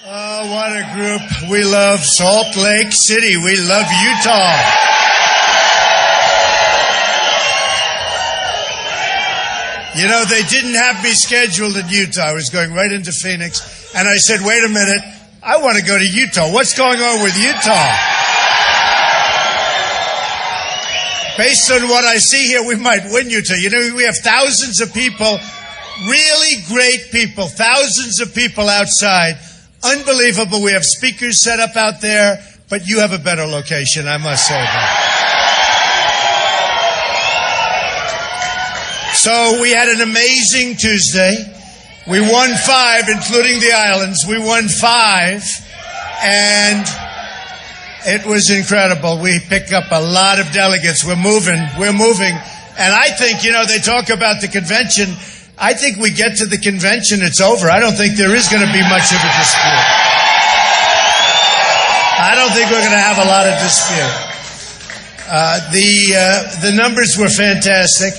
Oh, what a group. We love Salt Lake City. We love Utah. You know, they didn't have me scheduled in Utah. I was going right into Phoenix. And I said, wait a minute. I want to go to Utah. What's going on with Utah? Based on what I see here, we might win Utah. You know, we have thousands of people, really great people, thousands of people outside. Unbelievable. We have speakers set up out there, but you have a better location, I must say that. So we had an amazing Tuesday. We won 5, including the islands. We won 5, and it was incredible. We picked up a lot of delegates. We're moving. And I think, you know, they talk about the convention. I think we get to the convention, it's over. I don't think there is going to be much of a dispute. I don't think we're going to have a lot of dispute. The numbers were fantastic.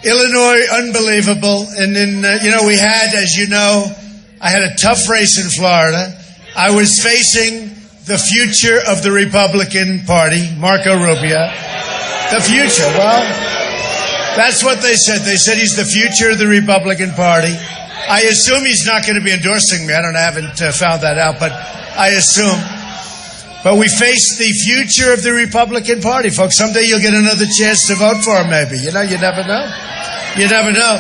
Illinois, unbelievable. And then, we had, as you know, I had a tough race in Florida. I was facing the future of the Republican Party, Marco Rubio. The future, well... That's what they said. They said he's the future of the Republican Party. I assume he's not going to be endorsing me. I haven't found that out, but I assume. But we face the future of the Republican Party, folks. Someday you'll get another chance to vote for him, maybe. You know, you never know. You never know.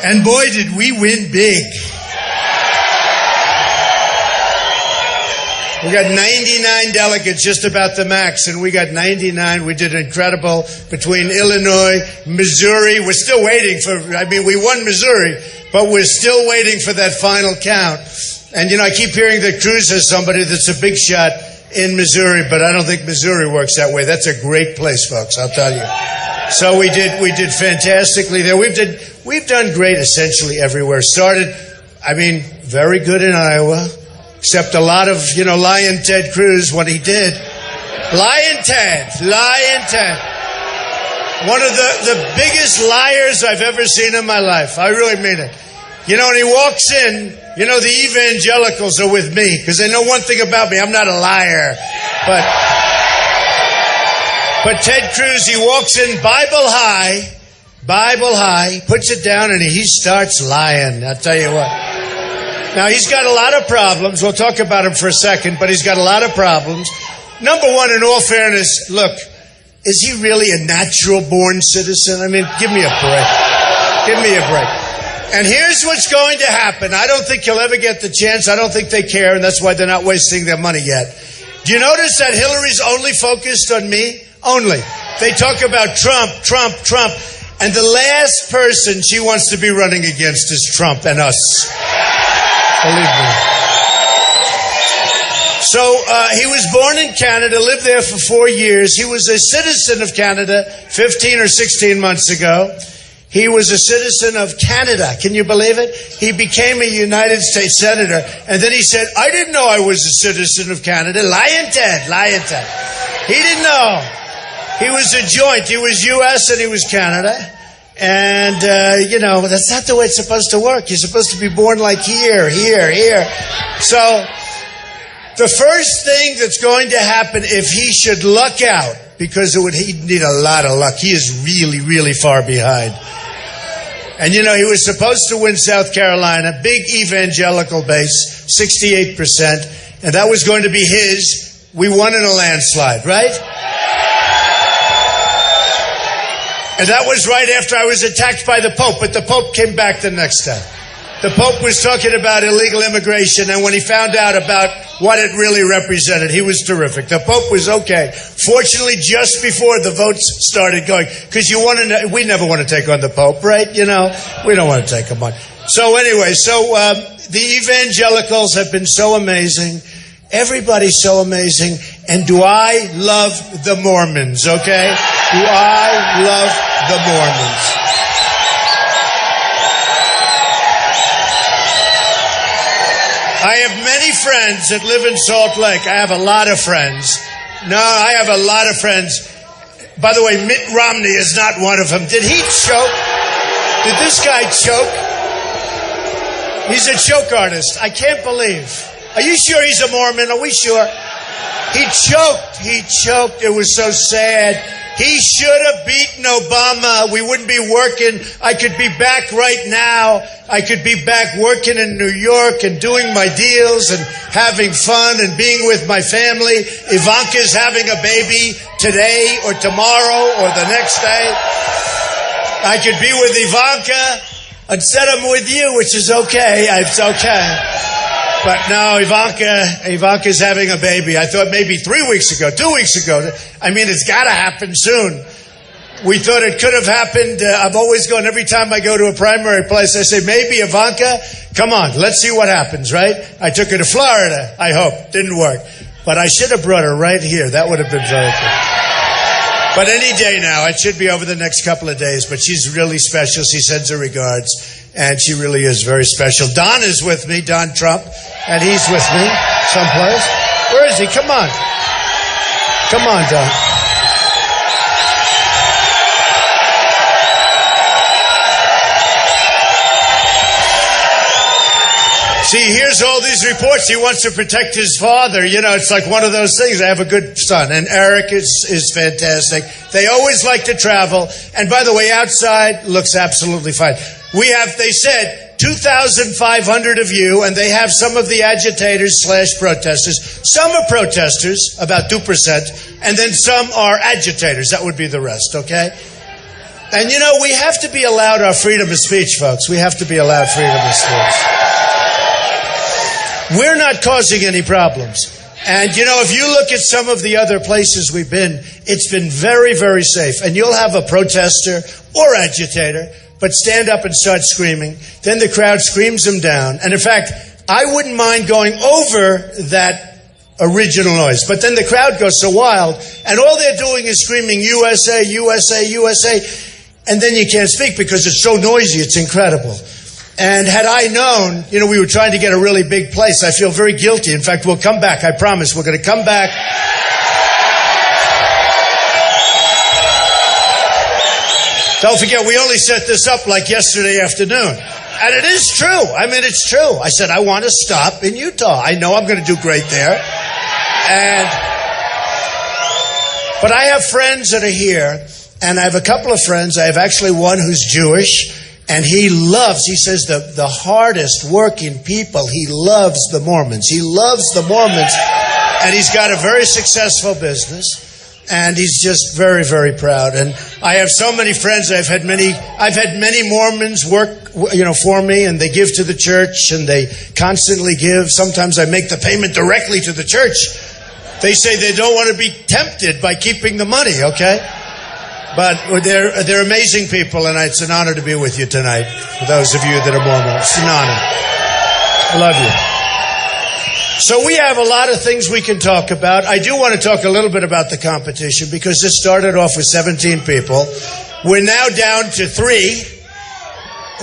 And boy, did we win big. We got 99 delegates, just about the max, and we got 99. We did incredible between Illinois, Missouri. We're still waiting we won Missouri, but we're still waiting for that final count. And, I keep hearing that Cruz has somebody that's a big shot in Missouri, but I don't think Missouri works that way. That's a great place, folks, I'll tell you. So we did fantastically there. We've done great essentially everywhere. Very good in Iowa. Except a lot of, Lion Ted Cruz, what he did. Lion Ted. One of the biggest liars I've ever seen in my life. I really mean it. When he walks in, the evangelicals are with me because they know one thing about me. I'm not a liar. But Ted Cruz, he walks in Bible high, puts it down, and he starts lying. I'll tell you what. Now, he's got a lot of problems. We'll talk about him for a second, but he's got a lot of problems. Number one, in all fairness, look, is he really a natural-born citizen? Give me a break. And here's what's going to happen. I don't think he'll ever get the chance. I don't think they care, and that's why they're not wasting their money yet. Do you notice that Hillary's only focused on me? Only. They talk about Trump. And the last person she wants to be running against is Trump and us. Believe me. So he was born in Canada, lived there for 4 years. He was a citizen of Canada 15 or 16 months ago. He was a citizen of Canada. Can you believe it? He became a United States Senator. And then he said, I didn't know I was a citizen of Canada. Lion Ted. He didn't know. He was a joint. He was U.S. and he was Canada. And, that's not the way it's supposed to work. You're supposed to be born like here. So, the first thing that's going to happen if he should luck out, because he'd need a lot of luck. He is really, really far behind. And, he was supposed to win South Carolina, big evangelical base, 68%, and that was going to be his. We won in a landslide, right? And that was right after I was attacked by the Pope, but the Pope came back the next day. The Pope was talking about illegal immigration, and when he found out about what it really represented, he was terrific. The Pope was okay. Fortunately, just before the votes started going, because we never want to take on the Pope, right? We don't want to take him on. So anyway, the evangelicals have been so amazing. Everybody's so amazing. And do I love the Mormons, okay? Do I love the Mormons? I have many friends that live in Salt Lake. I have a lot of friends. I have a lot of friends. By the way, Mitt Romney is not one of them. Did he choke? Did this guy choke? He's a joke artist. I can't believe. Are you sure he's a Mormon? Are we sure? He choked. It was so sad. He should have beaten Obama. We wouldn't be working. I could be back right now. I could be back working in New York and doing my deals and having fun and being with my family. Ivanka's having a baby today or tomorrow or the next day. I could be with Ivanka. Instead I'm with you, which is okay. It's okay. But no, Ivanka's having a baby. I thought maybe 3 weeks ago, 2 weeks ago. I mean, it's got to happen soon. We thought it could have happened. I've always gone, every time I go to a primary place, I say, maybe Ivanka, come on, let's see what happens, right? I took her to Florida, I hope. Didn't work. But I should have brought her right here. That would have been very good. But any day now, it should be over the next couple of days. But she's really special. She sends her regards. And she really is very special. Don is with me, Don Trump, and he's with me someplace. Where is he? Come on. Come on, Don. See, here's all these reports. He wants to protect his father. You know, it's like one of those things. I have a good son, and Eric is fantastic. They always like to travel. And by the way, outside looks absolutely fine. They said 2,500 of you, and they have some of the agitators / protesters. Some are protesters, about 2%, and then some are agitators. That would be the rest, okay? And you know, we have to be allowed our freedom of speech, folks. We have to be allowed freedom of speech. We're not causing any problems. And, you know, if you look at some of the other places we've been, it's been very, very safe. And you'll have a protester or agitator, but stand up and start screaming. Then the crowd screams them down. And in fact, I wouldn't mind going over that original noise. But then the crowd goes so wild, and all they're doing is screaming, USA, USA, USA. And then you can't speak because it's so noisy, it's incredible. And had I known, you know, we were trying to get a really big place, I feel very guilty. In fact, we'll come back, I promise. We're going to come back. Don't forget, we only set this up like yesterday afternoon. And it is true. I mean, it's true. I said, I want to stop in Utah. I know I'm going to do great there. But I have friends that are here, and I have a couple of friends. I have actually one who's Jewish. And he says the hardest working people, he loves the Mormons. He loves the Mormons. And he's got a very successful business. And he's just very, very proud. And I have so many friends. I've had many Mormons work, you know, for me, and they give to the church, and they constantly give. Sometimes I make the payment directly to the church. They say they don't want to be tempted by keeping the money, okay? But they're amazing people, and it's an honor to be with you tonight. For those of you that are Mormons, it's an honor. I love you. So we have a lot of things we can talk about. I do want to talk a little bit about the competition because this started off with 17 people. We're now down to 3,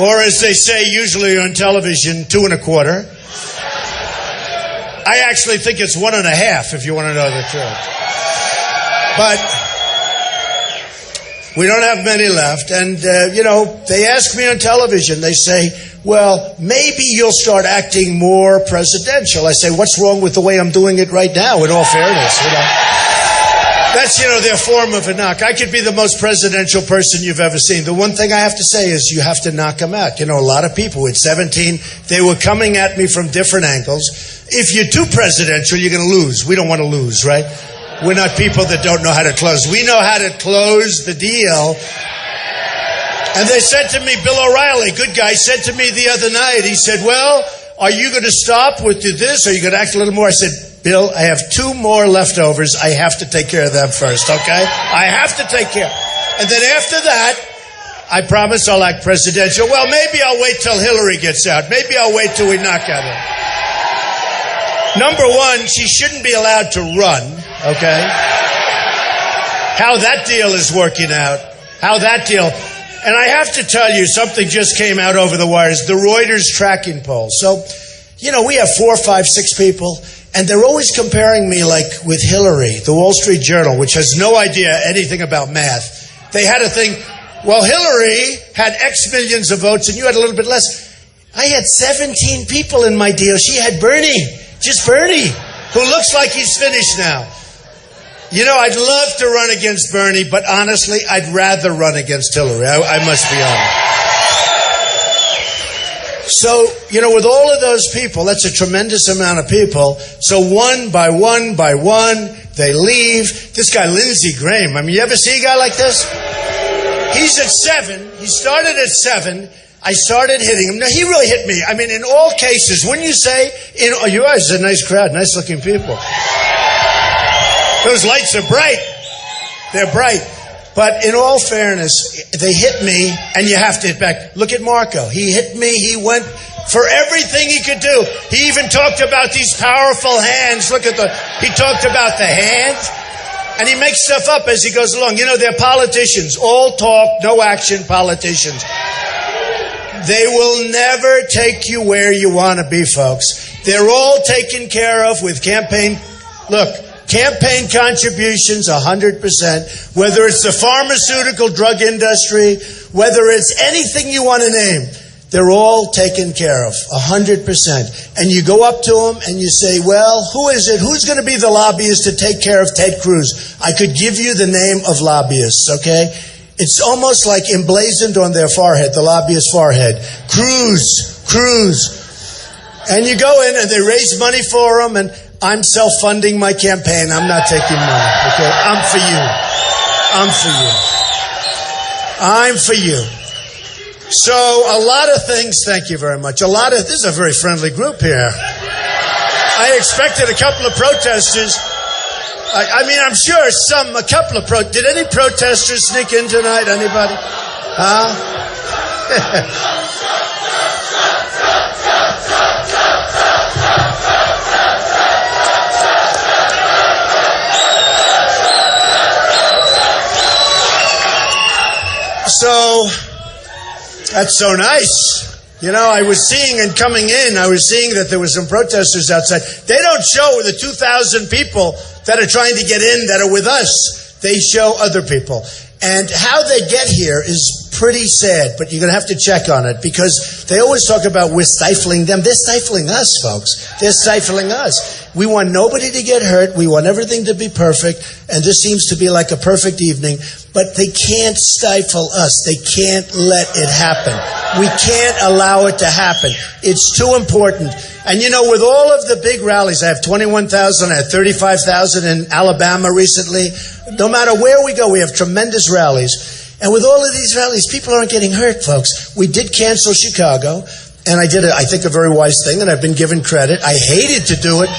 or as they say usually on television, 2 1/4. I actually think it's 1 1/2 if you want to know the truth. But we don't have many left. And, you know, they ask me on television, they say, well, maybe you'll start acting more presidential. I say, what's wrong with the way I'm doing it right now, in all fairness? You know? That's, you know, their form of a knock. I could be the most presidential person you've ever seen. The one thing I have to say is you have to knock them out. You know, a lot of people with 17, they were coming at me from different angles. If you're too presidential, you're going to lose. We don't want to lose, right? We're not people that don't know how to close. We know how to close the deal. And they said to me, Bill O'Reilly, good guy, said to me the other night, he said, well, are you going to stop with this? Are you going to act a little more? I said, Bill, I have 2 more leftovers. I have to take care of them first, okay? I have to take care. And then after that, I promise I'll act presidential. Well, maybe I'll wait till Hillary gets out. Maybe I'll wait till we knock at her. Number 1, she shouldn't be allowed to run, okay? How that deal is working out. How that deal. And I have to tell you, something just came out over the wires, the Reuters tracking poll. So, you know, we have 4, 5, 6 people, and they're always comparing me like with Hillary, the Wall Street Journal, which has no idea anything about math. They had a thing, well, Hillary had X millions of votes and you had a little bit less. I had 17 people in my deal. She had Bernie, just Bernie, who looks like he's finished now. You know, I'd love to run against Bernie, but honestly, I'd rather run against Hillary. I must be honest. So, you know, with all of those people, that's a tremendous amount of people. So one by one by one, they leave. This guy, Lindsey Graham, I mean, you ever see a guy like this? He's at 7. He started at 7. I started hitting him. Now, he really hit me. I mean, in all cases, when you say, you guys are a nice crowd, nice looking people. Those lights are bright. They're bright. But in all fairness, they hit me, and you have to hit back. Look at Marco. He hit me. He went for everything he could do. He even talked about these powerful hands. He talked about the hands. And he makes stuff up as he goes along. You know, they're politicians. All talk, no action politicians. They will never take you where you want to be, folks. They're all taken care of with campaign. Look, campaign contributions, 100%. Whether it's the pharmaceutical drug industry, whether it's anything you want to name, they're all taken care of, 100%. And you go up to them and you say, well, who is it? Who's going to be the lobbyist to take care of Ted Cruz? I could give you the name of lobbyists, okay? It's almost like emblazoned on their forehead, the lobbyist's forehead. Cruz. And you go in and they raise money for them, and I'm self-funding my campaign. I'm not taking money, okay? I'm for you. So a lot of things, thank you very much. This is a very friendly group here. I expected a couple of protesters. I mean, I'm sure did any protesters sneak in tonight? Anybody? Huh? So, that's so nice. You know, I was seeing and coming in, I was seeing that there were some protesters outside. They don't show the 2,000 people that are trying to get in that are with us. They show other people. And how they get here is pretty sad, but you're going to have to check on it because they always talk about we're stifling them. They're stifling us, folks. They're stifling us. We want nobody to get hurt. We want everything to be perfect. And this seems to be like a perfect evening. But they can't stifle us. They can't let it happen. We can't allow it to happen. It's too important. And you know, with all of the big rallies, I have 21,000, I had 35,000 in Alabama recently. No matter where we go, we have tremendous rallies. And with all of these rallies, people aren't getting hurt, folks. We did cancel Chicago, and I did, I think, a very wise thing, and I've been given credit. I hated to do it.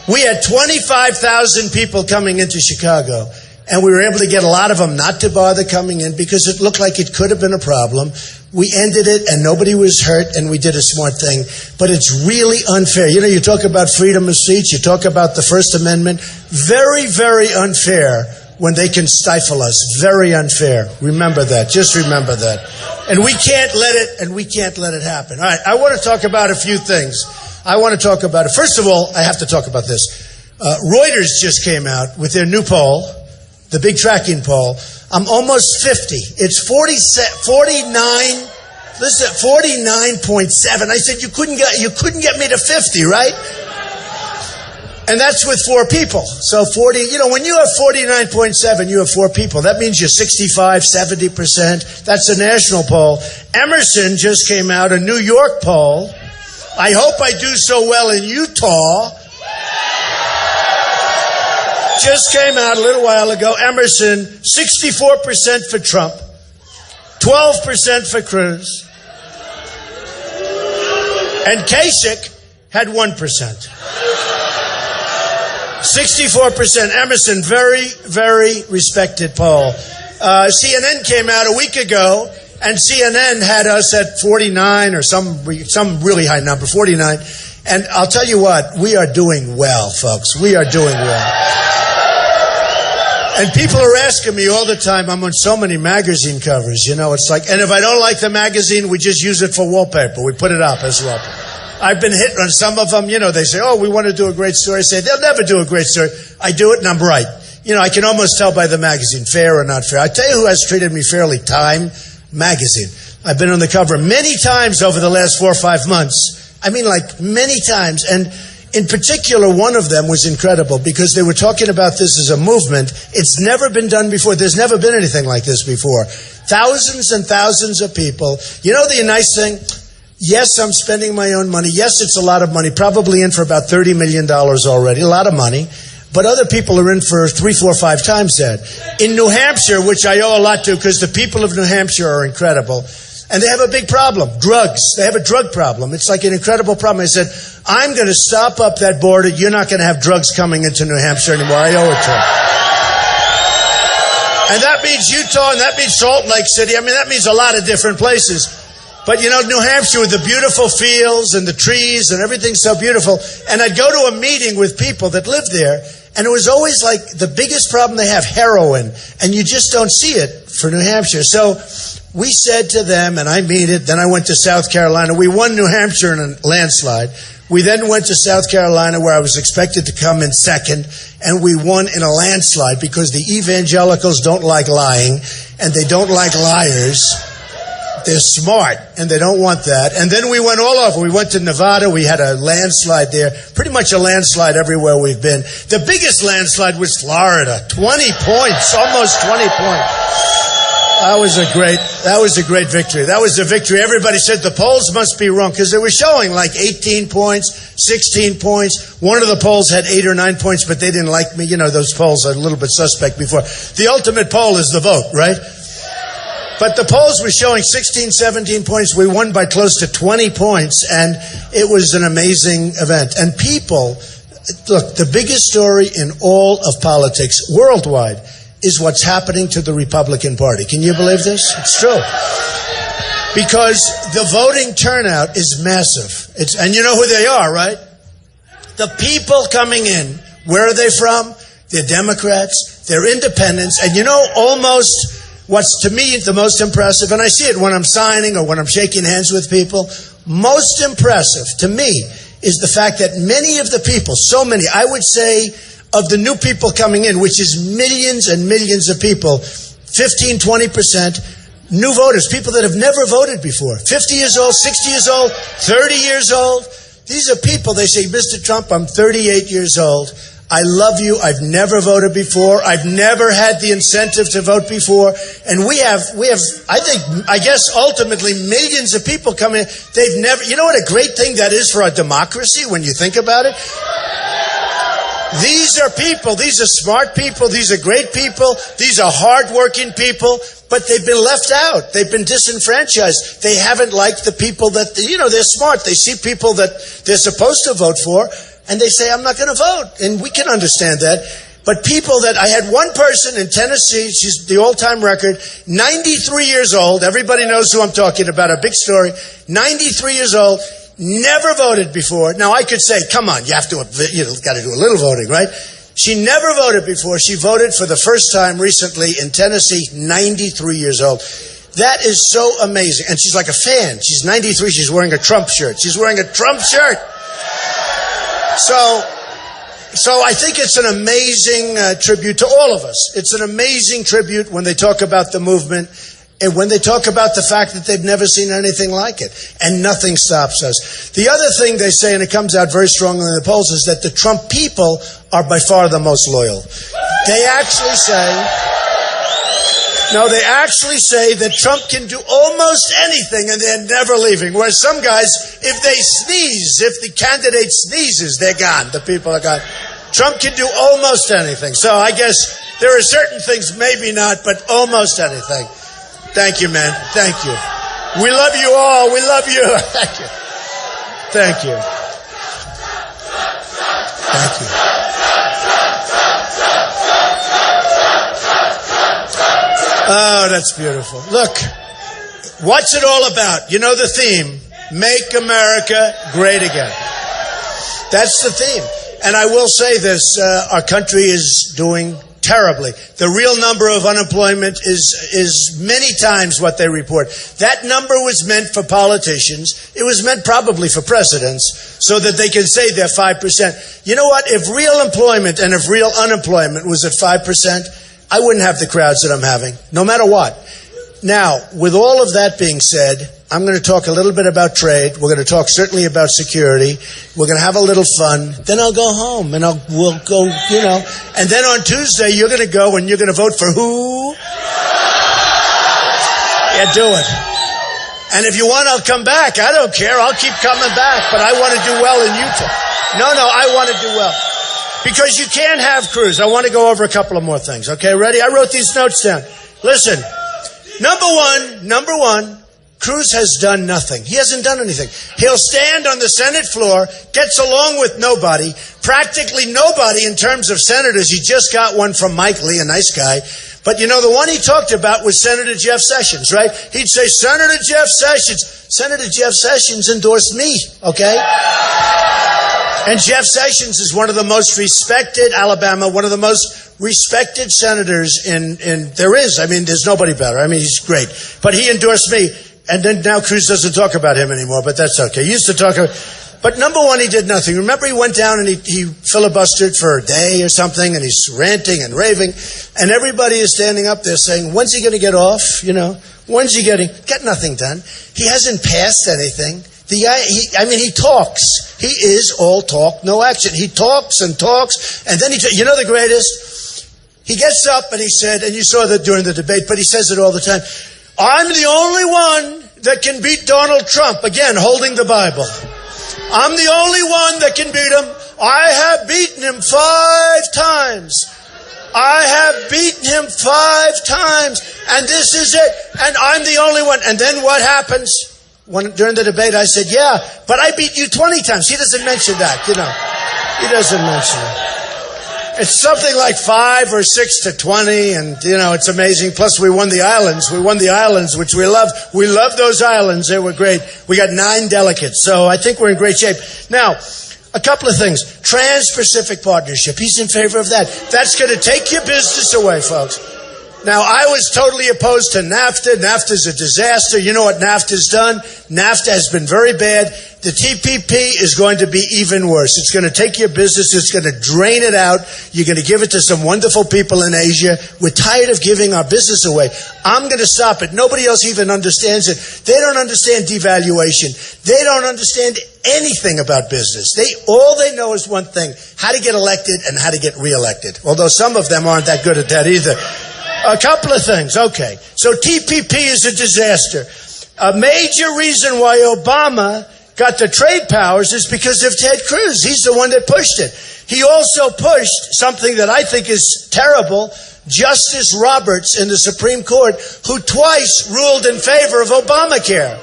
We had 25,000 people coming into Chicago, and we were able to get a lot of them not to bother coming in because it looked like it could have been a problem. We ended it, and nobody was hurt, and we did a smart thing. But it's really unfair. You know, you talk about freedom of speech, you talk about the First Amendment. Very, very unfair when they can stifle us. Very unfair. Remember that. Just remember that. And we can't let it happen. All right, I want to talk about a few things. First of all, I have to talk about this. Reuters just came out with their new poll, the big tracking poll. I'm almost 50. It's 49. Listen, 49.7. I said you couldn't get me to 50, right? And that's with 4 people. So 40, you know, when you have 49.7, you have 4 people. That means you're 65, 70%. That's a national poll. Emerson just came out, a New York poll. I hope I do so well in Utah. Just came out a little while ago. Emerson, 64% for Trump, 12% for Cruz. And Kasich had 1%. 64%. Emerson, very, very respected poll. CNN came out a week ago, and CNN had us at 49 or some really high number, 49. And I'll tell you what, we are doing well, folks. We are doing well. And people are asking me all the time, I'm on so many magazine covers, you know, it's like, and if I don't like the magazine, we just use it for wallpaper. We put it up as wallpaper. I've been hit on some of them, you know, they say, oh, we want to do a great story. I say, they'll never do a great story. I do it and I'm right. You know, I can almost tell by the magazine, fair or not fair. I tell you who has treated me fairly, Time magazine. I've been on the cover many times over the last 4 or 5 months. I mean, like many times. And in particular, one of them was incredible because they were talking about this as a movement. It's never been done before. There's never been anything like this before. Thousands and thousands of people. You know the nice thing? Yes, I'm spending my own money. Yes, it's a lot of money. Probably in for about $30 million already. A lot of money. But other people are in for 3, 4, 5 times that. In New Hampshire, which I owe a lot to because the people of New Hampshire are incredible, and they have a big problem, drugs. They have a drug problem. It's like an incredible problem. I said, I'm going to stop up that border. You're not going to have drugs coming into New Hampshire anymore. I owe it to them. And that means Utah, and that means Salt Lake City. I mean, that means a lot of different places. But, you know, New Hampshire with the beautiful fields and the trees and everything's so beautiful. And I'd go to a meeting with people that lived there, and it was always like the biggest problem they have, heroin. And you just don't see it for New Hampshire. So we said to them, and I mean it, then I went to South Carolina. We won New Hampshire in a landslide. We then went to South Carolina where I was expected to come in second, and we won in a landslide because the evangelicals don't like lying, and they don't like liars. They're smart, and they don't want that. And then we went all over. We went to Nevada. We had a landslide there. Pretty much a landslide everywhere we've been. The biggest landslide was Florida. 20 points, almost 20 points. That was a great victory. That was the victory. Everybody said the polls must be wrong because they were showing like 18 points, 16 points. One of the polls had 8 or 9 points, but they didn't like me. You know, those polls are a little bit suspect before. The ultimate poll is the vote, right? But the polls were showing 16, 17 points. We won by close to 20 points, and it was an amazing event. And people, look, the biggest story in all of politics worldwide is what's happening to the Republican Party. Can you believe this? It's true. Because the voting turnout is massive. And you know who they are, right? The people coming in, where are they from? They're Democrats, they're independents, and you know almost what's to me the most impressive, and I see it when I'm signing or when I'm shaking hands with people, most impressive to me is the fact that many of the people, so many, I would say of the new people coming in, which is millions and millions of people, 15, 20%, new voters, people that have never voted before, 50 years old, 60 years old, 30 years old. These are people, they say, Mr. Trump, I'm 38 years old. I love you. I've never voted before. I've never had the incentive to vote before. And we have, I guess ultimately millions of people come in. They've never, you know what a great thing that is for a democracy when you think about it? These are people. These are smart people. These are great people. These are hardworking people, but they've been left out. They've been disenfranchised. They haven't liked the people that, you know, they're smart. They see people that they're supposed to vote for, and they say, I'm not going to vote. And we can understand that. But people that, I had one person in Tennessee, she's the all-time record, 93 years old. Everybody knows who I'm talking about, a big story. 93 years old, never voted before. Now I could say, come on, you have to, got to do a little voting, right? She never voted before. She voted for the first time recently in Tennessee, 93 years old. That is so amazing. And she's like a fan. She's 93. She's wearing a Trump shirt. She's wearing a Trump shirt. So I think it's an amazing tribute to all of us. It's an amazing tribute when they talk about the movement and when they talk about the fact that they've never seen anything like it. And nothing stops us. The other thing they say, and it comes out very strongly in the polls, is that the Trump people are by far the most loyal. They actually say that Trump can do almost anything and they're never leaving. Whereas some guys, if they sneeze, if the candidate sneezes, they're gone. The people are gone. Trump can do almost anything. So I guess there are certain things, maybe not, but almost anything. Thank you, man. Thank you. We love you all. We love you. Thank you. Thank you. Thank you. Oh, that's beautiful. Look, what's it all about? You know the theme, Make America Great Again. That's the theme. And I will say this, our country is doing terribly. The real number of unemployment is many times what they report. That number was meant for politicians. It was meant probably for presidents so that they can say they're 5%. You know what? If real employment and if real unemployment was at 5%, I wouldn't have the crowds that I'm having, no matter what. Now, with all of that being said, I'm going to talk a little bit about trade. We're going to talk certainly about security. We're going to have a little fun. Then I'll go home and we'll go, And then on Tuesday, you're going to go and you're going to vote for who? Yeah, do it. And if you want, I'll come back. I don't care. I'll keep coming back. But I want to do well in Utah. No, I want to do well. Because you can't have Cruz. I want to go over a couple of more things. Okay, ready? I wrote these notes down. Listen. Number one, Cruz has done nothing. He hasn't done anything. He'll stand on the Senate floor, gets along with nobody, practically nobody in terms of senators. He just got one from Mike Lee, a nice guy. But the one he talked about was Senator Jeff Sessions, right? He'd say, Senator Jeff Sessions. Senator Jeff Sessions endorsed me, okay? And Jeff Sessions is one of the most respected, Alabama, one of the most respected senators in there is. I mean, there's nobody better. I mean, he's great. But he endorsed me. And then now Cruz doesn't talk about him anymore, but that's okay. He used to talk about, but number one, he did nothing. Remember, he went down and he filibustered for a day or something, and he's ranting and raving, and everybody is standing up there saying, when's he going to get off? When's he get nothing done? He hasn't passed anything. He talks. He is all talk, no action. He talks and talks, and then the greatest? He gets up and he said, and you saw that during the debate, but he says it all the time, I'm the only one that can beat Donald Trump. Again, holding the Bible. I'm the only one that can beat him. I have beaten him 5 times. I have beaten him 5 times. And this is it. And I'm the only one. And then what happens? During the debate, I said, yeah, but I beat you 20 times. He doesn't mention that, He doesn't mention it. It's something like 5 or 6 to 20, and, it's amazing. Plus, we won the islands. We won the islands, which we love. We love those islands. They were great. We got 9 delegates, so I think we're in great shape. Now, a couple of things. Trans-Pacific Partnership. He's in favor of that. That's going to take your business away, folks. Now, I was totally opposed to NAFTA. NAFTA's a disaster. You know what NAFTA's done? NAFTA has been very bad. The TPP is going to be even worse. It's going to take your business. It's going to drain it out. You're going to give it to some wonderful people in Asia. We're tired of giving our business away. I'm going to stop it. Nobody else even understands it. They don't understand devaluation. They don't understand anything about business. All they know is one thing, how to get elected and how to get reelected. Although some of them aren't that good at that either. A couple of things. Okay. So TPP is a disaster. A major reason why Obama got the trade powers is because of Ted Cruz. He's the one that pushed it. He also pushed something that I think is terrible, Justice Roberts in the Supreme Court, who twice ruled in favor of Obamacare.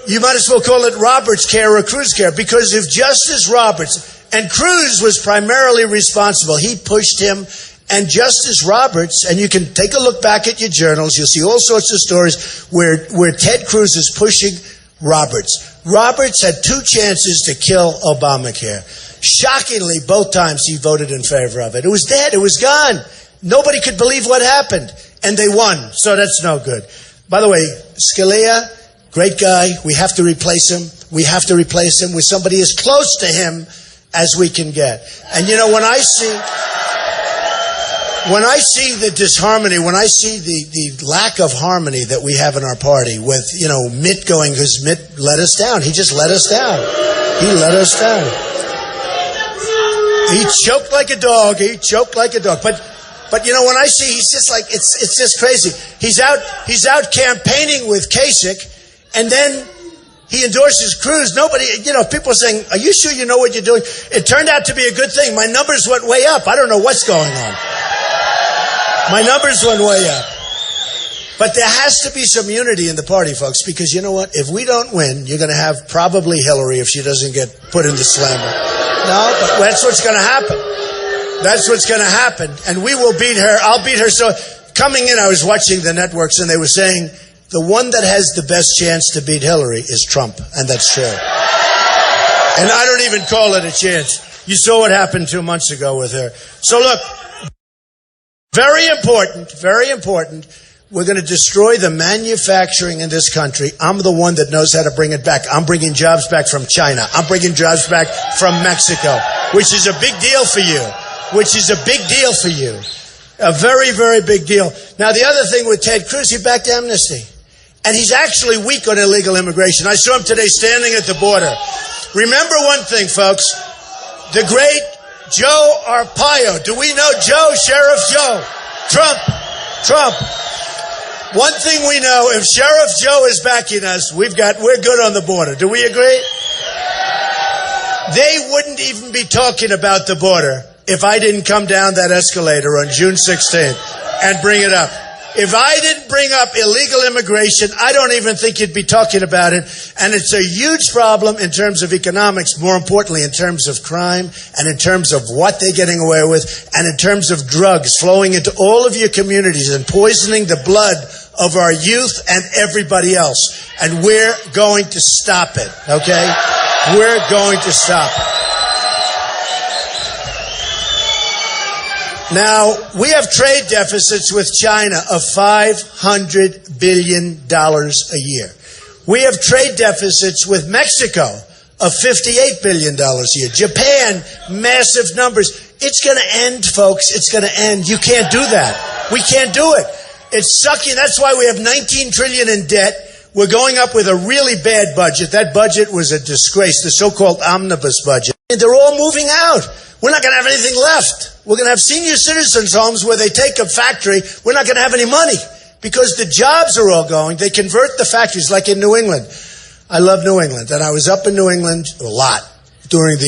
You might as well call it Roberts Care or Cruz Care, because if Justice Roberts, and Cruz was primarily responsible, he pushed him. And Justice Roberts, and you can take a look back at your journals, you'll see all sorts of stories where Ted Cruz is pushing Roberts. Roberts had 2 chances to kill Obamacare. Shockingly, both times he voted in favor of it. It was dead. It was gone. Nobody could believe what happened. And they won. So that's no good. By the way, Scalia, great guy. We have to replace him. We have to replace him with somebody as close to him as we can get. And when I see the disharmony, when I see the lack of harmony that we have in our party with, Mitt going, because Mitt let us down. He just let us down. He let us down. He choked like a dog. He choked like a dog. But when I see, he's just like, it's just crazy. He's out campaigning with Kasich, and then he endorses Cruz. Nobody, people are saying, are you sure you know what you're doing? It turned out to be a good thing. My numbers went way up. I don't know what's going on. My numbers went way up. But there has to be some unity in the party, folks, because you know what? If we don't win, you're going to have probably Hillary if she doesn't get put in the slammer. No, but that's what's going to happen. That's what's going to happen. And we will beat her. I'll beat her. So coming in, I was watching the networks, and they were saying the one that has the best chance to beat Hillary is Trump. And that's true. And I don't even call it a chance. You saw what happened 2 months ago with her. So look. Very important. We're going to destroy the manufacturing in this country. I'm the one that knows how to bring it back. I'm bringing jobs back from China. I'm bringing jobs back from Mexico, which is a big deal for you. A very, very big deal. Now, the other thing with Ted Cruz, he backed amnesty. And he's actually weak on illegal immigration. I saw him today standing at the border. Remember one thing, folks. The great Joe Arpaio. Do we know Joe? Sheriff Joe. Trump. One thing we know, if Sheriff Joe is backing us, we're good on the border. Do we agree? They wouldn't even be talking about the border if I didn't come down that escalator on June 16th and bring it up. If I didn't bring up illegal immigration, I don't even think you'd be talking about it. And it's a huge problem in terms of economics, more importantly, in terms of crime and in terms of what they're getting away with and in terms of drugs flowing into all of your communities and poisoning the blood of our youth and everybody else. And we're going to stop it, okay? We're going to stop it. Now, we have trade deficits with China of $500 billion a year. We have trade deficits with Mexico of $58 billion a year. Japan, massive numbers. It's going to end, folks. It's going to end. You can't do that. We can't do it. It's sucking. That's why we have $19 trillion in debt. We're going up with a really bad budget. That budget was a disgrace, the so-called omnibus budget. And they're all moving out. We're not going to have anything left. We're going to have senior citizens' homes where they take a factory. We're not going to have any money because the jobs are all going. They convert the factories like in New England. I love New England, and I was up in New England a lot during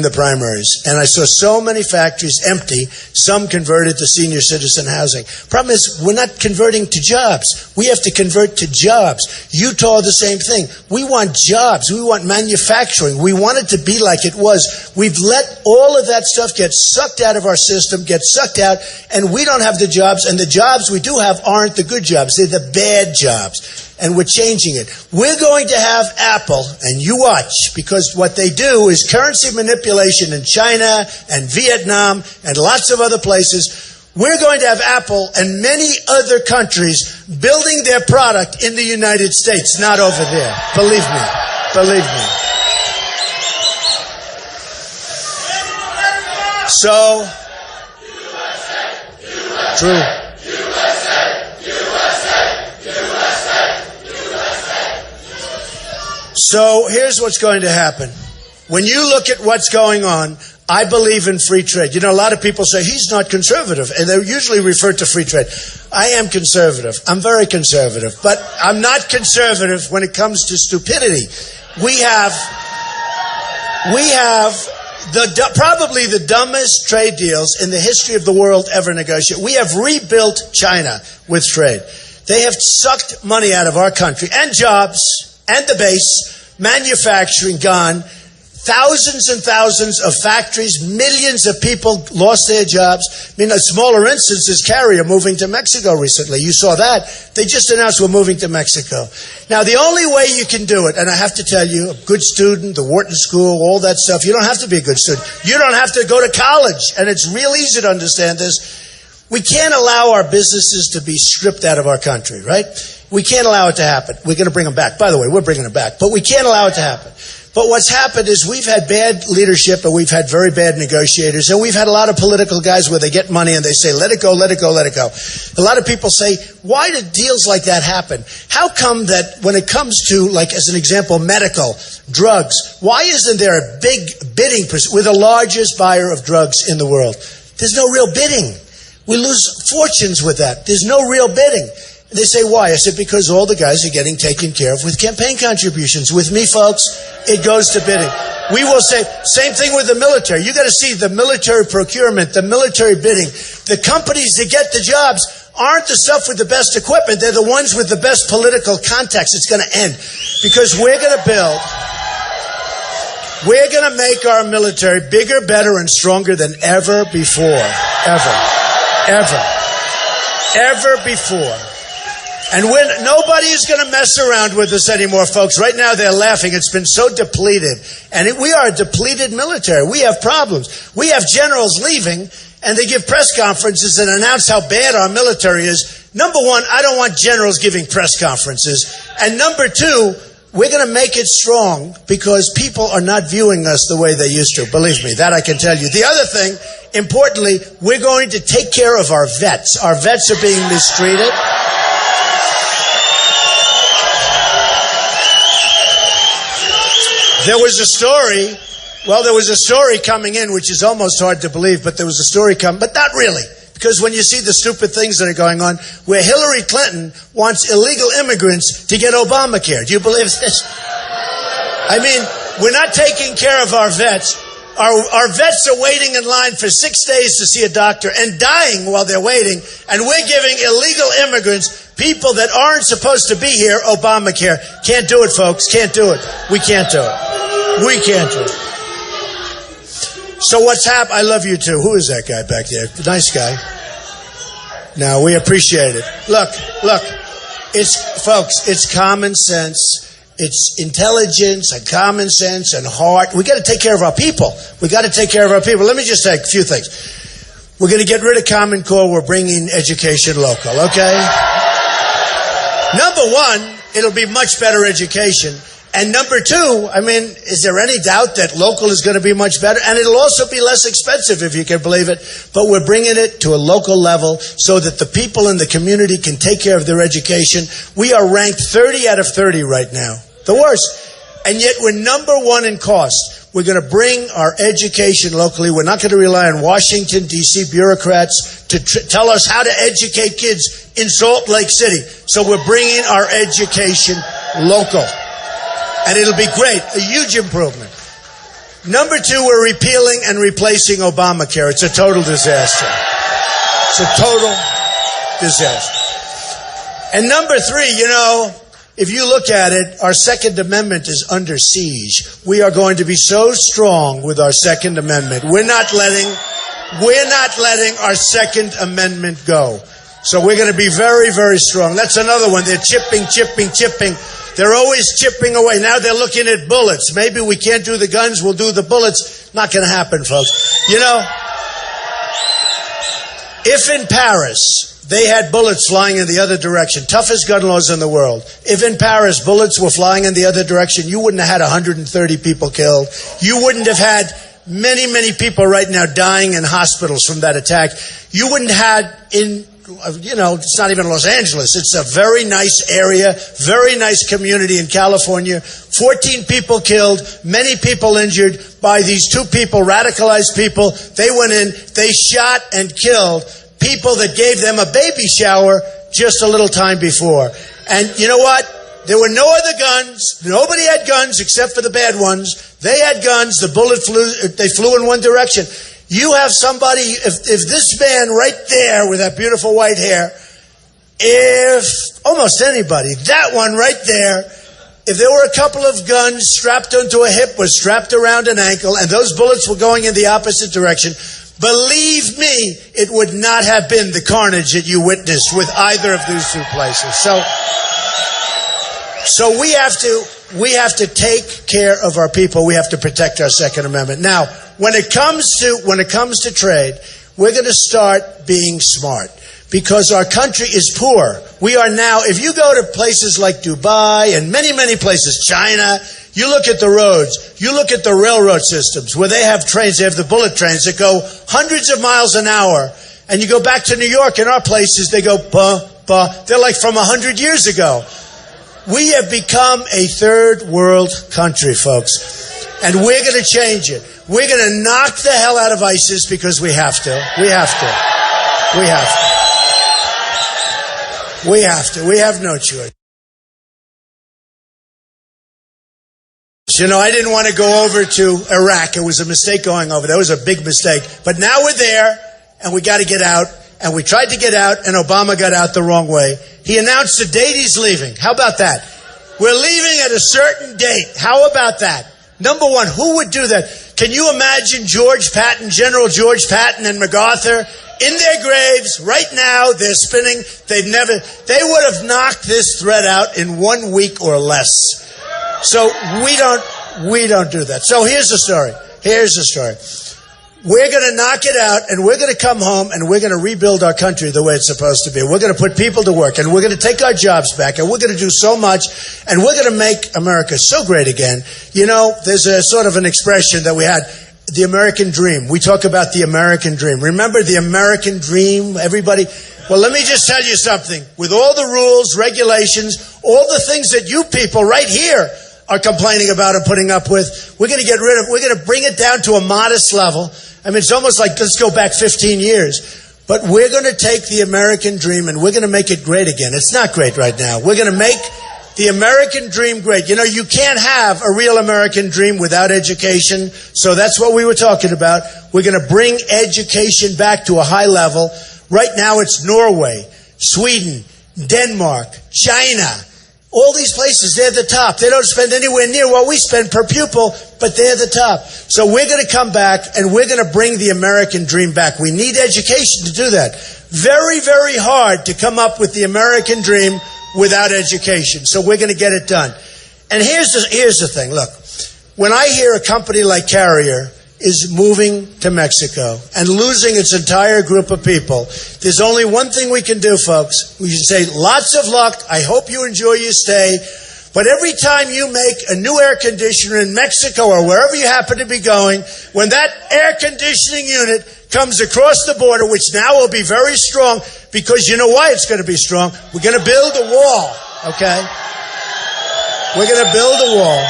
the primaries, and I saw so many factories empty, some converted to senior citizen housing. Problem is, we're not converting to jobs. We have to convert to jobs. Utah, the same thing. We want jobs. We want manufacturing. We want it to be like it was. We've let all of that stuff get sucked out of our system, get sucked out, and we don't have the jobs, and the jobs we do have aren't the good jobs. They're the bad jobs. And we're changing it. We're going to have Apple, and you watch, because what they do is currency manipulation in China and Vietnam and lots of other places. We're going to have Apple and many other countries building their product in the United States, not over there. Believe me. Believe me. So, true. So here's what's going to happen. When you look at what's going on, I believe in free trade. You know, a lot of people say he's not conservative, and they usually refer to free trade. I am conservative. I'm very conservative, but I'm not conservative when it comes to stupidity. We have probably the dumbest trade deals in the history of the world ever negotiated. We have rebuilt China with trade. They have sucked money out of our country and jobs and the base, manufacturing gone, thousands and thousands of factories, millions of people lost their jobs. I mean, a smaller instance is Carrier moving to Mexico recently. You saw that. They just announced we're moving to Mexico. Now, the only way you can do it, and I have to tell you, a good student, the Wharton School, all that stuff, you don't have to be a good student. You don't have to go to college, and it's real easy to understand this. We can't allow our businesses to be stripped out of our country, right? We can't allow it to happen. We're going to bring them back. By the way, we're bringing them back. But we can't allow it to happen. But what's happened is we've had bad leadership and we've had very bad negotiators and we've had a lot of political guys where they get money and they say, let it go, let it go, let it go. A lot of people say, why do deals like that happen? How come that when it comes to, like as an example, medical, drugs, why isn't there a big bidding? We're the largest buyer of drugs in the world. There's no real bidding. We lose fortunes with that. There's no real bidding. They say, why? I said, because all the guys are getting taken care of with campaign contributions. With me, folks, it goes to bidding. We will say, same thing with the military. You got to see the military procurement, the military bidding. The companies that get the jobs aren't the stuff with the best equipment. They're the ones with the best political contacts. It's going to end. Because we're going to make our military bigger, better, and stronger than ever before. Ever before. And nobody is going to mess around with us anymore, folks. Right now they're laughing. It's been so depleted. And we are a depleted military. We have problems. We have generals leaving, and they give press conferences and announce how bad our military is. Number one, I don't want generals giving press conferences. And number two, we're going to make it strong because people are not viewing us the way they used to. Believe me, that I can tell you. The other thing, importantly, we're going to take care of our vets. Our vets are being mistreated. There was a story coming in, which is almost hard to believe, but there was a story coming, but not really. Because when you see the stupid things that are going on, where Hillary Clinton wants illegal immigrants to get Obamacare. Do you believe this? I mean, we're not taking care of our vets. Our vets are waiting in line for 6 days to see a doctor and dying while they're waiting. And we're giving illegal immigrants, people that aren't supposed to be here, Obamacare. Can't do it, folks. Can't do it. We can't do it. We can't do it. So what's happened? I love you too. Who is that guy back there? Nice guy. No, we appreciate it. Look. It's common sense. It's intelligence and common sense and heart. We got to take care of our people. We got to take care of our people. Let me just say a few things. We're going to get rid of Common Core. We're bringing education local, okay? Number one, it'll be much better education. And number two, I mean, is there any doubt that local is going to be much better? And it'll also be less expensive, if you can believe it. But we're bringing it to a local level so that the people in the community can take care of their education. We are ranked 30 out of 30 right now. The worst. And yet we're number one in cost. We're going to bring our education locally. We're not going to rely on Washington, D.C. bureaucrats to tell us how to educate kids in Salt Lake City. So we're bringing our education local. And it'll be great, a huge improvement. Number two, we're repealing and replacing Obamacare. It's a total disaster. It's a total disaster. And number three, if you look at it, our Second Amendment is under siege. We are going to be so strong with our Second Amendment. We're not letting our Second Amendment go. So we're going to be very, very strong. That's another one. They're chipping. They're always chipping away. Now they're looking at bullets. Maybe we can't do the guns, we'll do the bullets. Not going to happen, folks. If in Paris they had bullets flying in the other direction, toughest gun laws in the world, if in Paris bullets were flying in the other direction, you wouldn't have had 130 people killed. You wouldn't have had many, many people right now dying in hospitals from that attack. You wouldn't have had it's not even Los Angeles. It's a very nice area, very nice community in California. 14 people killed, many people injured by these two people, radicalized people. They went in, they shot and killed people that gave them a baby shower just a little time before. And you know what? There were no other guns. Nobody had guns except for the bad ones. They had guns. The bullet flew in one direction. You have somebody, if this man right there with that beautiful white hair, if almost anybody, that one right there, if there were a couple of guns strapped onto a hip or strapped around an ankle and those bullets were going in the opposite direction, believe me, it would not have been the carnage that you witnessed with either of these two places. So we have to take care of our people. We have to protect our Second Amendment. Now, when it comes to trade, we're going to start being smart because our country is poor. We are now, if you go to places like Dubai and many, many places, China, you look at the roads, you look at the railroad systems where they have trains, they have the bullet trains that go hundreds of miles an hour. And you go back to New York and our places, they go, they're like from 100 years ago. We have become a third world country, folks. And we're going to change it. We're going to knock the hell out of ISIS because we have to. We have to. We have no choice. I didn't want to go over to Iraq. It was a mistake going over there. It was a big mistake. But now we're there, and we got to get out. And we tried to get out, and Obama got out the wrong way. He announced the date he's leaving. How about that? We're leaving at a certain date. How about that? Number one, who would do that? Can you imagine General George Patton and MacArthur in their graves right now? They're spinning. They would have knocked this threat out in 1 week or less. So we don't do that. So here's the story. We're going to knock it out, and we're going to come home, and we're going to rebuild our country the way it's supposed to be. We're going to put people to work, and we're going to take our jobs back, and we're going to do so much, and we're going to make America so great again. You know, there's a sort of an expression that we had, the American dream. We talk about the American dream. Remember the American dream, everybody? Well, let me just tell you something. With all the rules, regulations, all the things that you people right here are complaining about and putting up with, we're going to get rid of, we're going to bring it down to a modest level. I mean, it's almost like, let's go back 15 years. But we're going to take the American dream and we're going to make it great again. It's not great right now. We're going to make the American dream great. You know, you can't have a real American dream without education. So that's what we were talking about. We're going to bring education back to a high level. Right now it's Norway, Sweden, Denmark, China. All these places, they're the top. They don't spend anywhere near what we spend per pupil, but they're the top. So we're going to come back and we're going to bring the American dream back. We need education to do that. Very, very hard to come up with the American dream without education. So we're going to get it done. And here's the thing. Look, when I hear a company like Carrier is moving to Mexico and losing its entire group of people, there's only one thing we can do, folks. We should say, lots of luck. I hope you enjoy your stay. But every time you make a new air conditioner in Mexico or wherever you happen to be going, when that air conditioning unit comes across the border, which now will be very strong, because you know why it's going to be strong? We're going to build a wall, okay? We're going to build a wall.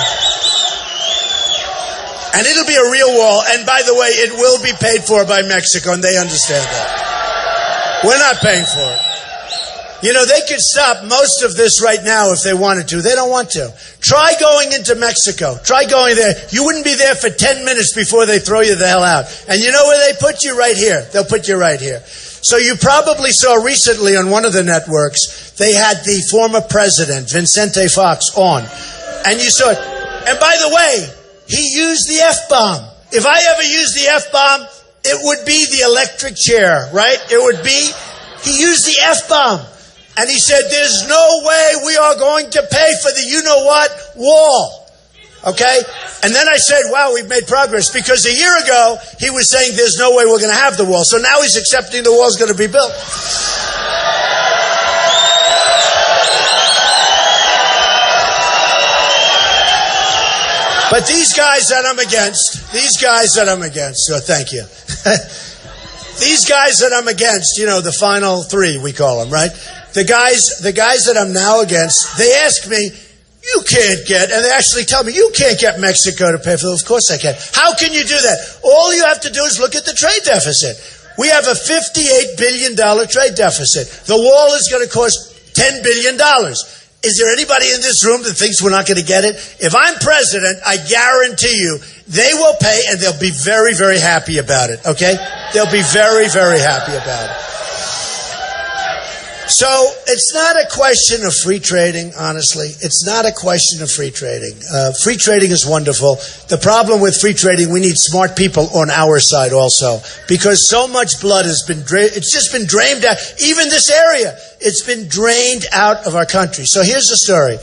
And it'll be a real wall. And by the way, it will be paid for by Mexico, and they understand that. We're not paying for it. You know, they could stop most of this right now if they wanted to. They don't want to. Try going into Mexico. Try going there. You wouldn't be there for 10 minutes before they throw you the hell out. And you know where they put you? Right here. They'll put you right here. So you probably saw recently on one of the networks, they had the former president, Vicente Fox, on. And you saw it. And by the way, he used the F-bomb. If I ever used the F-bomb, it would be the electric chair, right? It would be, he used the F-bomb. And he said, there's no way we are going to pay for the you-know-what wall. Okay? And then I said, wow, we've made progress. Because a year ago, he was saying there's no way we're going to have the wall. So now he's accepting the wall's going to be built. But these guys that I'm against, so thank you. These guys that I'm against, you know, the final three, we call them, right? The guys that I'm now against, they ask me, you can't get, and they actually tell me, you can't get Mexico to pay for it. Of course I can. How can you do that? All you have to do is look at the trade deficit. We have a $58 billion trade deficit. The wall is going to cost $10 billion. Is there anybody in this room that thinks we're not going to get it? If I'm president, I guarantee you, they will pay, and they'll be very, very happy about it, okay? They'll be very, very happy about it. So it's not a question of free trading, honestly. It's not a question of free trading. Free trading is wonderful. The problem with free trading, we need smart people on our side also, because so much blood has been it's just been drained out. Even this area, it's been drained out of our country. So here's the story.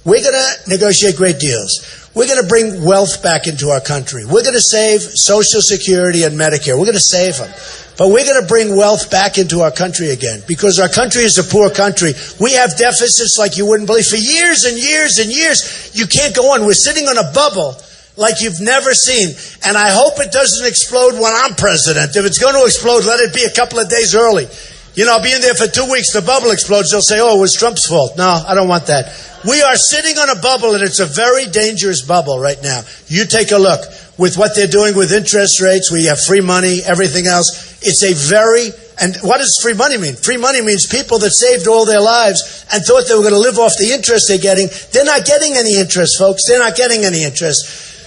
We're going to negotiate great deals. We're going to bring wealth back into our country. We're going to save Social Security and Medicare. We're going to save them. But we're going to bring wealth back into our country again, because our country is a poor country. We have deficits like you wouldn't believe. For years and years and years, you can't go on. We're sitting on a bubble like you've never seen. And I hope it doesn't explode when I'm president. If it's going to explode, let it be a couple of days early. You know, I'll be in there for 2 weeks, the bubble explodes, they'll say, oh, it was Trump's fault. No, I don't want that. We are sitting on a bubble, and it's a very dangerous bubble right now. You take a look with what they're doing with interest rates. We have free money, everything else. It's a very, and what does free money mean? Free money means people that saved all their lives and thought they were going to live off the interest they're getting. They're not getting any interest, folks. They're not getting any interest.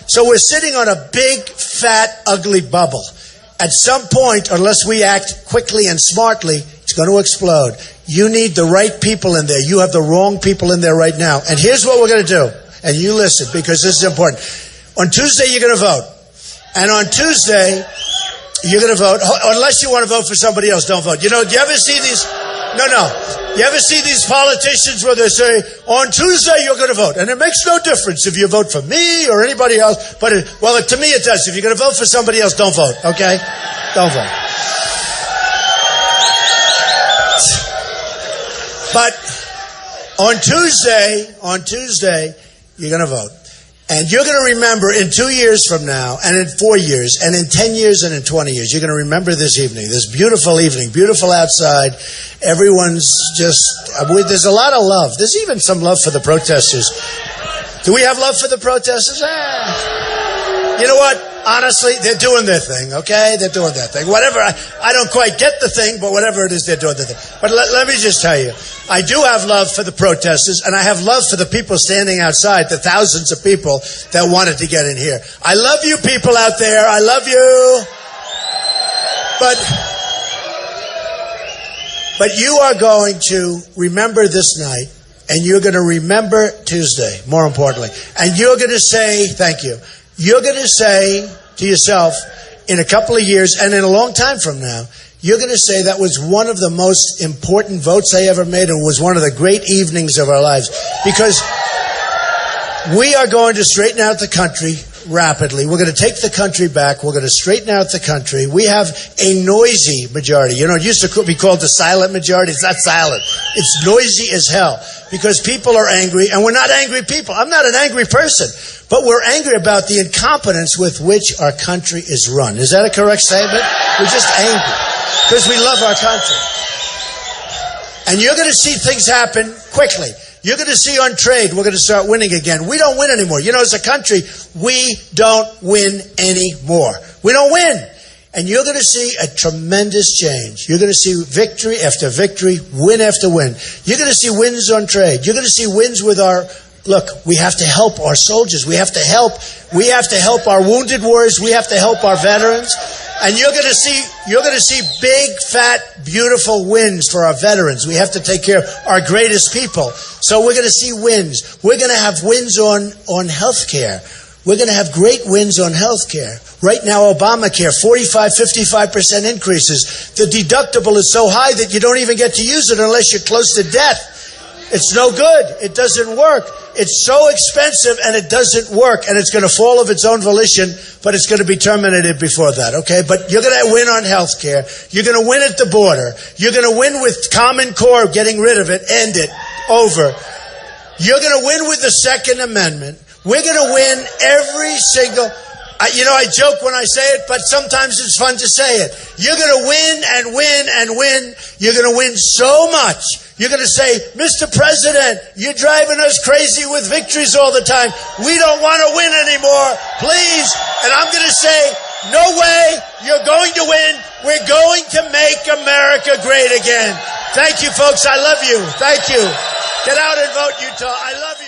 So we're sitting on a big, fat, ugly bubble. At some point, unless we act quickly and smartly, it's going to explode. You need the right people in there. You have the wrong people in there right now. And here's what we're going to do. And you listen, because this is important. On Tuesday, you're going to vote. And on Tuesday, you're going to vote. Unless you want to vote for somebody else, don't vote. You know, do you ever see these? No. You ever see these politicians where they say, On Tuesday, you're going to vote. And it makes no difference if you vote for me or anybody else. But, to me it does. If you're going to vote for somebody else, don't vote, okay? Don't vote. But on Tuesday, you're going to vote. And you're going to remember in 2 years from now, and in 4 years, and in 10 years, and in 20 years, you're going to remember this evening, this beautiful evening, beautiful outside. Everyone's just, there's a lot of love. There's even some love for the protesters. Do we have love for the protesters? You know what? Honestly, they're doing their thing, okay? They're doing their thing. Whatever, I don't quite get the thing, but whatever it is, they're doing their thing. But let me just tell you, I do have love for the protesters, and I have love for the people standing outside, the thousands of people that wanted to get in here. I love you people out there. I love you. But you are going to remember this night, and you're going to remember Tuesday, more importantly. And you're going to say, thank you. You're going to say to yourself, in a couple of years, and in a long time from now, you're going to say that was one of the most important votes I ever made, and was one of the great evenings of our lives. Because we are going to straighten out the country rapidly. We're going to take the country back. We're going to straighten out the country. We have a noisy majority. You know, it used to be called the silent majority. It's not silent. It's noisy as hell because people are angry, and we're not angry people. I'm not an angry person, but we're angry about the incompetence with which our country is run. Is that a correct statement? We're just angry because we love our country. And you're going to see things happen quickly. You're going to see on trade, we're going to start winning again. We don't win anymore. You know, as a country, we don't win anymore. We don't win. And you're going to see a tremendous change. You're going to see victory after victory, win after win. You're going to see wins on trade. You're going to see wins with look, we have to help our soldiers. We have to help our wounded warriors. We have to help our veterans. And you're going to see big, fat, beautiful wins for our veterans. We have to take care of our greatest people. So we're going to see wins. We're going to have wins on health care. We're going to have great wins on health care. Right now, Obamacare, 55% increases. The deductible is so high that you don't even get to use it unless you're close to death. It's no good. It doesn't work. It's so expensive and it doesn't work, and it's going to fall of its own volition, but it's going to be terminated before that, okay? But you're going to win on health care. You're going to win at the border. You're going to win with Common Core, getting rid of it, end it, over. You're going to win with the Second Amendment. We're going to win every single... I joke when I say it, but sometimes it's fun to say it. You're going to win and win and win. You're going to win so much. You're going to say, Mr. President, you're driving us crazy with victories all the time. We don't want to win anymore. Please. And I'm going to say, no way. You're going to win. We're going to make America great again. Thank you, folks. I love you. Thank you. Get out and vote, Utah. I love you.